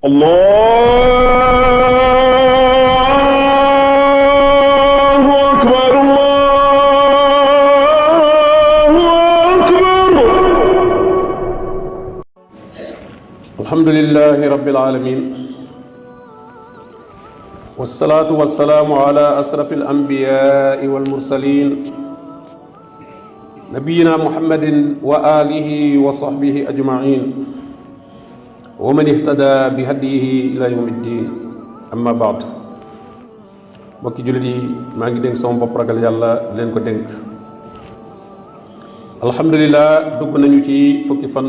الله أكبر الله أكبر. الحمد لله رب العالمين والصلاة والسلام على أشرف الأنبياء والمرسلين نبينا محمد وآله وصحبه أجمعين ومن اهتدى بهديه إلى يوم الدين أما بعد mbokki jullit yi maa ngi dénk sama bopp ragal yàlla leen ko dénk alhamdulilah dugg nañu ci fukki fan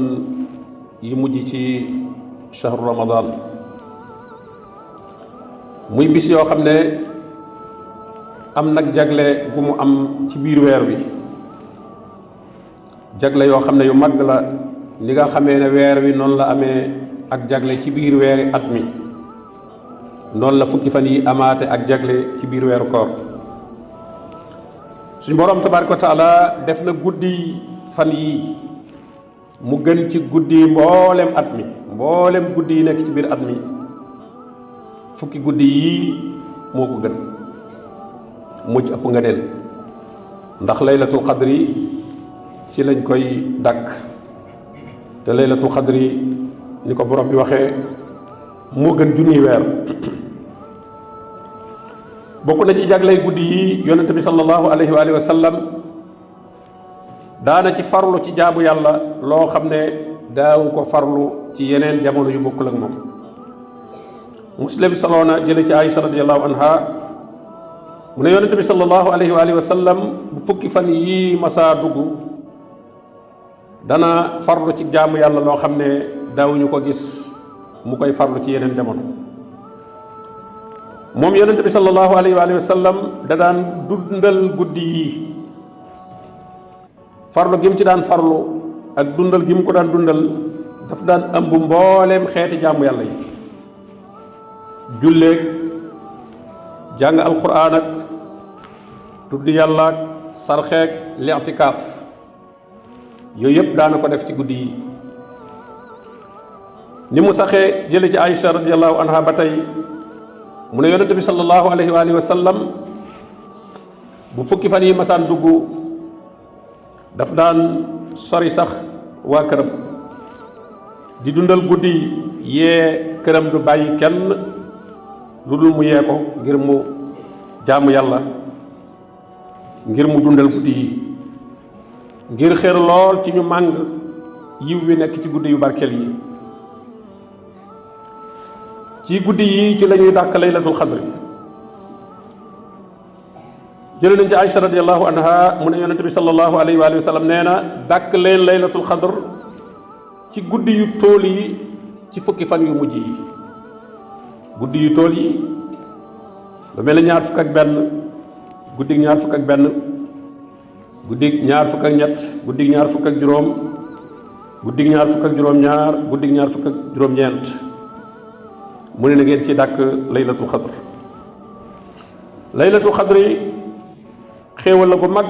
yi mujj ci shahru ramadan muy bis yoo xam ne am nag jagle bu mu am ci biir weer wi jagle yoo xam ne yu mag la ni nga xamee ne weer wi noonu la amee ak jagle ci biir weeri at mi noonu la fukki fan yi amaate ak jagle ci biir weeru koor suñu boroom tabaaraka wa taala def na guddi fan yi mu gën ci guddi mboolem at mi mboolem guddi yi nekk ci biir at mi fukki guddi yii moo ko gën mu ci ëpp ngëneel ndax laylatul qadri ci lañ koy dàkk te laylatul qadri ni ko borom bi waxee moo gën junniy weer bokk na ci jaglay guddi yi yonent bi sallallahu alayhi wa sallam daana ci farlu ci jaamu yàlla loo xam ne daawu ko farlu ci yeneen jamono yu bokkul ak moom muslim saloona jële ci Aïcha radiyallahu anha mu ne yonent bi sallallahu alayhi wa sallam bu fukki fan yii masaa dugg dana farlu ci jaamu yàlla loo xam ne daawuñu ko gis mu koy farlu ci yeneen jamono moom yonent bi sallallahu alayhi wa sallam da daan dundal guddi yi farlu gi mu ci daan farlu ak dundal gi mu ko daan dundal daf daan ëmb mbooleem xeeti jaamu yàlla yi julleeg jàng alquran ak tudd yàlla ak sarxeek li'tikaaf yooyu yëpp daana ko def ci guddi yi ni mu saxee jële ci Aïcha radiyallahu anha ba tey mu ne yonent bi sallallahu alayhi wa sallam bu fukki fan yi masaan dugg daf daan sori sax waa këram di dundal guddi yee këram du bàyyi kenn lu dul mu yee ko ngir mu jaamu yàlla ngir mu dundal guddi yi ngir xër lool ci ñu màng yiw wi nekk ci guddi yu barkeel yi ci guddi yi ci la ñuy dàkk laylatul xadr jële nañ ci Aïcha radiyallahu anha mu ne yonent bi sallallahu alayhi wa sallam nee na dàkk leen laylatul xadr ci guddi yu tool yi ci fukki fan yu mujj yi guddi yu tool yi lu mel ne ñaar fukk ak benn guddig ñaar fukk ak benn guddig ñaar fukk ak ñett guddig ñaar fukk ak juróom guddig ñaar fukk ak juróom ñaar guddig ñaar fukk ak juróom ñeent mu ne na ngeen ci dàkk laylatul xadr laylatul xadr yi xéewal la gu mag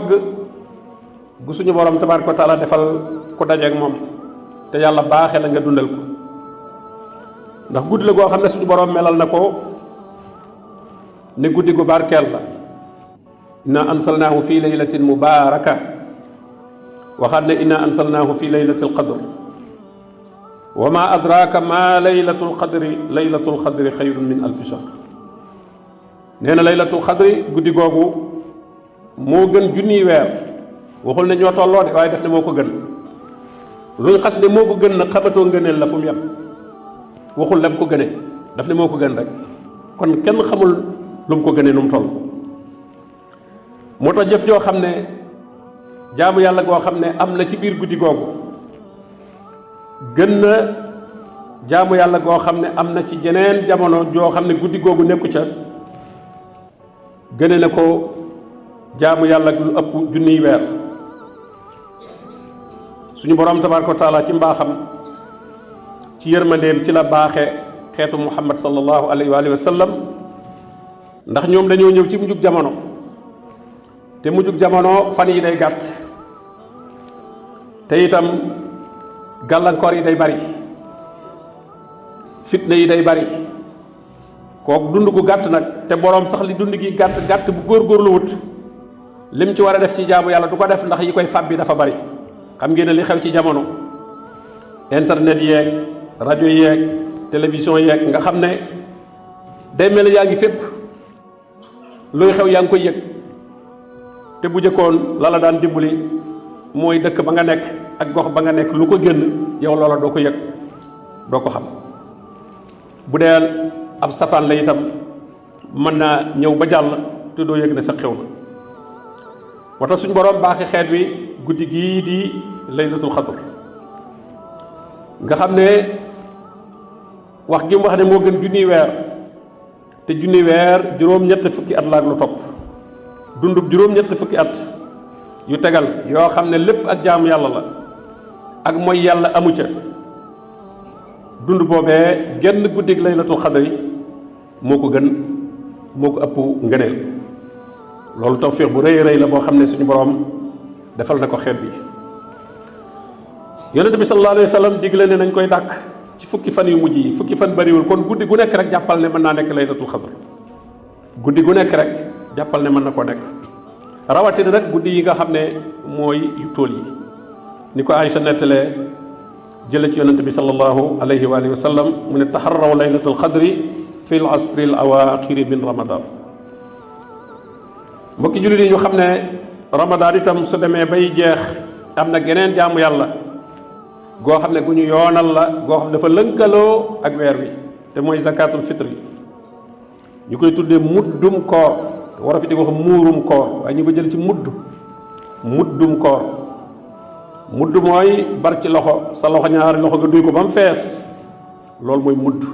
gu suñu borom tabaaraka wa taala defal ku dajeek moom te yàlla baaxee la nga dundal ko ndax guddi la goo xam ne suñu borom melal na ko ne guddi gu barkeel la inna ansalnaahu fi laylatin mubaaraka waxaat ne inna ansalnaahu fi laylatil qadr wa ma adraka ma laylatul qadri laylatul qadri xayrun min alfi shahr nee na laylatul qadri guddi googu moo gën junniy weer waxul ne ñoo tolloo de waaye def ne moo ko gën luñ xas ne moo ko gën nag xamatoo ngëneel la fu mu yem waxul lem ko gëne daf ne moo ko gën rek kon kenn xamul lu mu ko gënee nu mu toll moo tax jëf joo xam ne jaamu yàlla goo xam ne am na ci biir guddi googu gën na jaamu yàlla goo xam ne am na ci jeneen jamono joo xam ne guddi googu nekku ca gëne na ko jaamu yàlla lu ëpp junniy weer suñu borom tabaaraka wa taala ci mbaaxam ci yërmandeem ci la baaxe xeetu muhammad sallallahu alayhi wa sallam ndax ñoom dañoo ñëw ci mujjug jamono te mujjug jamono fan yi day gàtt te itam gàllankoor yi day bari fitna yi day bari kooku dund gu gàtt nag te boroom sax li dund gi gàtt gàtt bu góorgóorlu wut lim ci war a def ci jaamu yàlla du ko def ndax yi koy fab bi dafa bari xam ngeen ne li xew ci jamono internet yeeg rajo yeeg télévision yeeg nga xam ne day mel yaa ngi fépp luy xew yaa ngi koy yëg te bu jëkkoon la la daan dimbali mooy dëkk ba nga nekk ak gox ba nga nekk lu ko génn yow loola doo ko yëg doo ko xam bu dee ab safaan la itam mën naa ñëw ba jàll te doo yëg ne sa xew na wata suñ boroom baaxi xeet wi guddi gii di laylatul xadr nga xam ne wax gi mu wax ne moo gën junniy weer te junniy weer juróom-ñett fukki at laak lu topp dundub juróom-ñett fukki at yu tegal yoo xam ne lépp ak jaamu yàlla la ak mooy yàlla amu ca dund boobee genn guddig laylatul xadri moo ko gën moo ko ëpp ngëneel loolu tawfiix bu rëy rëy la boo xam ne suñu boroom defal na ko xeet bi yonent bi sallallahu alayhi wa sallam digle ne nañ koy dàkk ci fukki fan yu mujj yi fukki fan bariwul kon guddi gu nekk rek jàppal ne mën naa nekk laylatul xadr guddi gu nekk rek jàppal ne mën na ko nekk rawatina nag guddi yi nga xam ne mooy yu tool yi ni ko Aysa nettalee jële ci yonent bi sallallahu alayhi wa alihi wa sallam mu ne taxarraw laylatul xadri fi l asri l awaaxiri min ramadan mbokki jullit yi ñu xam ne ramadan itam su demee bay jeex am na geneen jaamu yàlla goo xam ne gu ñu yoonal la goo xam ne dafa lënkaloo ak weer wi te mooy zakatul fitri ñu koy tuddee muddum koor war a fi di wax muurum koor waaye ñu ko jël ci muddum koor mudd mooy bar ci loxo sa loxo ñaari loxo nga duy ko ba mu fees loolu mooy mudd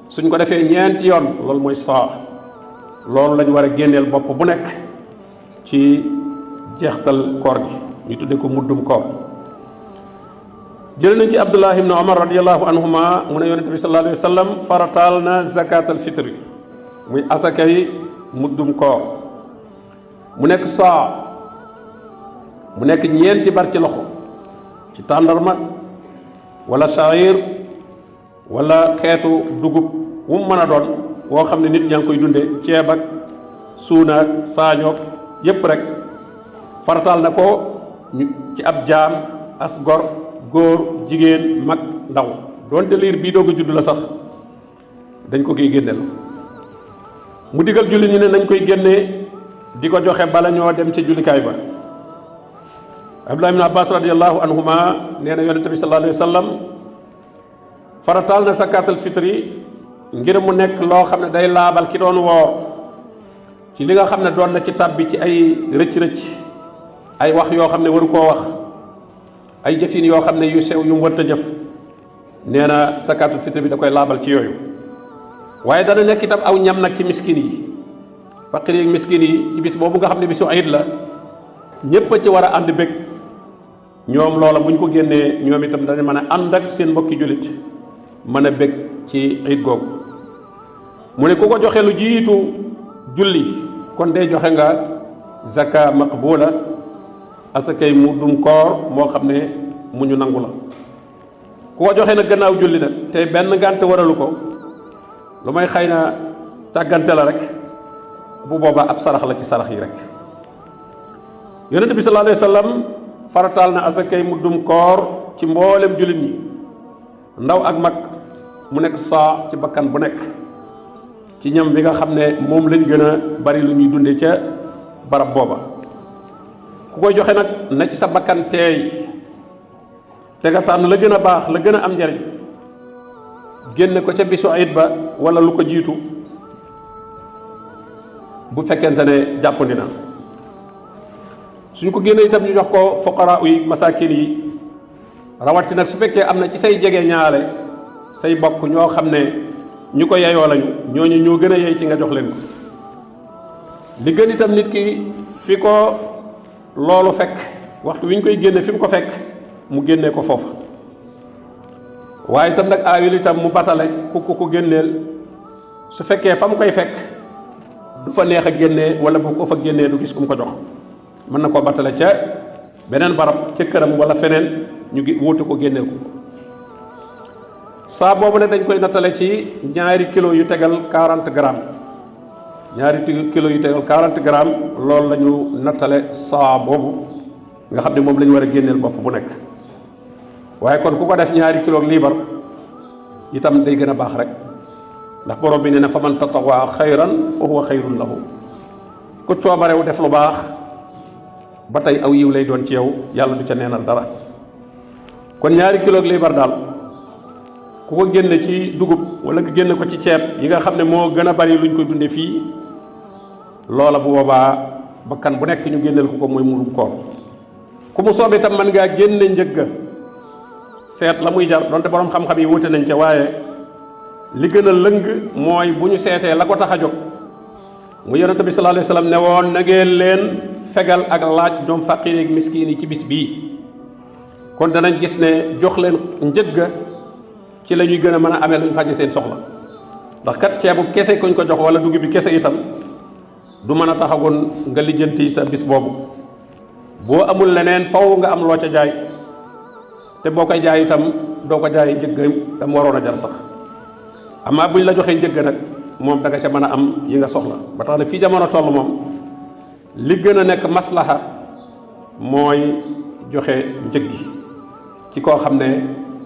suñ ko defee ñeenti yoon loolu mooy saa loolu lañu war a génneel bopp bu nekk ci jeextal koor gi ñu tuddee ko muddum koor jël nañ ci Abdullah ibn Umar radiyallahu anhuma mu ne yonente bi sallallahu alayhi wa sallam farataal na zakatal fitri muy asakay muddum koor mu nekk saa mu nekk ñeenti bar ci loxo ci tàndarma wala sha'ir wala xeetu dugub wu mu mën a doon woo xam ne nit ñaa ngi koy dunde ceeb ak suunaak saañook yépp rek farataal na ko ci ab jaam as gor góor jigéen mag ndaw doonte liir bii doog a judd la sax dañ ko koy génneel mu digal julli ñu ne nañ koy génnee di ko joxe bala ñoo dem ca jullikaay ba Abdullah ibn Abbas radiyallahu anhuma nee na yonente bi sallallahu alayhi wa sallam farataal na zakatul fitri ngir mu nekk loo xam ne day laabal ki doon woor ci li nga xam ne doon na ci tàbbi ci ay rëcc-rëcc ay wax yoo xam ne waru koo wax ay jëfin yoo xam ne yu sew yu mu warta jëf nee na zakatul fitri bi da koy laabal ci yooyu waaye dana nekk itam aw ñam nag ci miskin yi faqir yi miskin yi ci bis boobu nga xam ne bisu ayit la ñépp a ci war a ànd bég ñoom loola bu ñu ko génnee ñoom itam dañu mën a ànd ak seen mbokki jullit mën a bég ci ayit googu mu ne ku ko joxe lu jiitu julli kon day joxe nga zaka maqbula asakay mu dum koor moo xam ne mu ñu nangu la ku ko joxe nag gannaaw julli nag tey benn ngànt waralu ko lu may xëy na tàggante la rek bu boobaa ab sarax la ci sarax yi rek yonent bi sallallahu alayhi wa sallam farataal na asakay mu dum koor ci mboolem jullit ñi ndaw ak mag mu nekk saa ci bakkan bu nekk ci ñam bi nga xam ne moom lañ gën a bari lu ñuy dunde ca barab booba ku koy joxe nag na ci sa bakkan teey te nga tànn la gën a baax la gën a am njariñ génne ko ca bisu ayit ba wala lu ko jiitu bu fekkente ne jàppandi na suñ ko génne itam ñu jox ko fuqara yi masakin yi rawati nag su fekkee am na ci say jege ñaale say bokk ñoo xam ne ñu ko yeyoo lañu ñooñu ñoo gën a yey ci nga jox leen ko li gën itam nit ki fi ko loolu fekk waxtu wi ñu koy génne fi mu ko fekk mu génnee ko foofa waaye itam nag aayul itam mu batale ku ko génneel su fekkee fa mu koy fekk du fa neex a génnee wala bu ko fa génnee du gis ku mu ko jox mën na koo batale ca beneen barab ca këram wala feneen ñu wuutu ko génneel ko saa boobu nag dañ koy nattale ci ñaari kilo yu tegal 40 grammes ñaari kilo yu tegal 40 grammes loolu la ñu nattale saa boobu nga xam ne moom la ñu war a génneel bopp bu nekk. waaye kon ku ko def ñaari kilo liibar itam day gën a baax rek ndax borom bi nee na fa man tatawaa xayran fa huwa xayrun lahu ku coobarew def lu baax ba tey aw yiw lay doon ci yow yàlla du ca neenal dara. kon ñaari kilo liibar daal ku ko génne ci dugub wala nga génne ko ci ceeb yi nga xam ne moo gën a bari luñ koy dunde fii loola bu boobaa bakkan bu nekk ñu génneel ko mooy murum koor. ku mu soobee itam mën ngaa génne njëgga seet la muy jar donte borom xam-xam yi wute nañ ca waaye li gën a lëng mooy bu ñu seetee la ko tax a jóg mu yonent bi sallallahu alayhi wa sallam ne woon na ngeen leen fegal ak laaj ñoom faqiir ak miskiin yi ci bis bii. kon danañ gis ne jox leen njëgga ci la ñuy gën a mën a amee lu ñu faje seen soxla ndax kat ceebu kese kuñ ko jox wala dugub bi kese itam du mën a taxagoon nga lijjanti sa bis boobu. boo amul leneen faw nga am loo ca jaay te boo koy jaay itam doo ko jaay njëgg am waroon a jar sax amaa buñ la joxee njëgg nag moom da nga ca mën a am yi nga soxla ba tax na fii jamono toll moom li gën a nekk maslaha mooy joxe njëg gi ci koo xam ne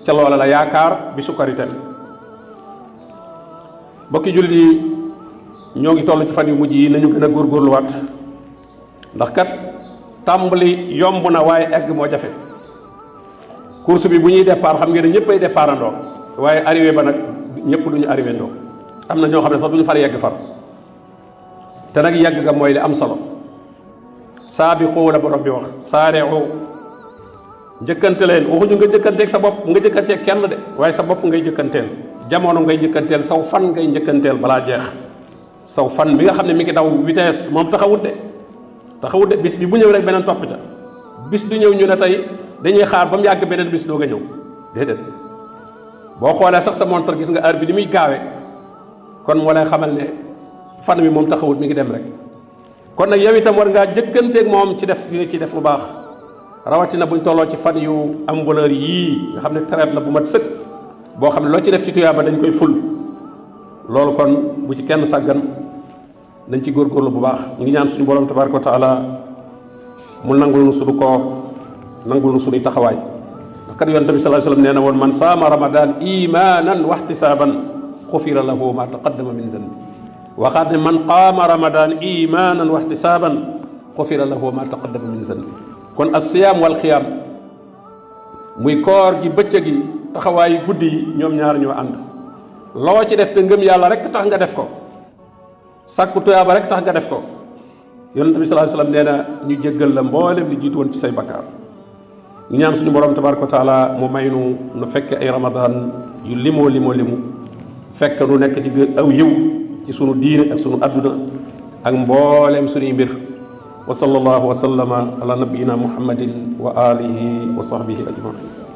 ca loola la yaakaar bi sukaritel. mbokki jullit yi ñoo ngi toll ci fan yu mujj yi nañu gën a góorgóorluwaat ndax kat tàmbali yomb na waaye egg moo jafe. course bi bu ñuy départ xam ngeen ne ñëpp ay départ andoo waaye arrivé ba nag ñëpp duñu arrivé ndoo am na ñoo xam ne sax duñu far yegg far te nag yegg ga mooy li am solo. saabiqu la borom bi wax saari'u njëkkante leen waxuñu nga njëkkanteeg sa bopp nga njëkkanteeg kenn de waaye sa bopp ngay njëkkanteel jamono ngay njëkkanteel saw fan ngay njëkkanteel balaa jeex. saw fan mi nga xam ne mi ngi daw vitesse moom taxawut de bis bi bu ñëw rek beneen topp ca bis du ñëw ñu ne tey dañuy xaar ba mu yàgg beneen bis doo nga ñëw déedéet. boo xoolee sax sa montre gis nga heure bi ni muy gaawe kon moo lay xamal ne fan mi moom taxawut mi ngi dem rek. kon nag yow itam war ngaa jëkkanteeg moom ci def lu baax rawatina buñ tolloo ci fan yu am valeur yii nga xam ne traite la bu mat sëkk boo xam ne loo ci def ci tuyaaba dañ koy ful. loolu kon bu ci kenn sàggan nañ ci góorgóorlu bu baax ñu ngi ñaan suñu borom tabaraka wa taala mu nangul nu suñu koor nangul nu suñuy taxawaay ndax kat yonent bi sallallahu alayhi wasallam nee na woon man saama ramadan imanan wa ihtisaban xufira lahu ma taqaddama min zanbi waxaat ne man qaama ramadan imanan wa ihtisaban xufira lahu ma taqaddama min zanbi. kon as-siyaam wal qiyaam muy koor gi bëccëg gi taxawaayi guddi yi ñoom ñaar ñoo ànd. loo ci def te ngëm yàlla rek tax nga def ko sàkku tuyaaba rek tax nga def ko yonent bi sallallahu alayhi wasallam nee na ñu jéggal la mboolem li jiitu woon ci say bakkaar. ñu ñaan suñu borom tabaraka wa taala mu may nu fekk ay ramadan yu limoo fekk nu nekk ci aw yiw ci sunu diine ak sunu adduna ak mboolem suñuy mbir. wa sallallahu wa sallama ala nabiyyina muhammadin wa alihi wa sahbihi ajmain.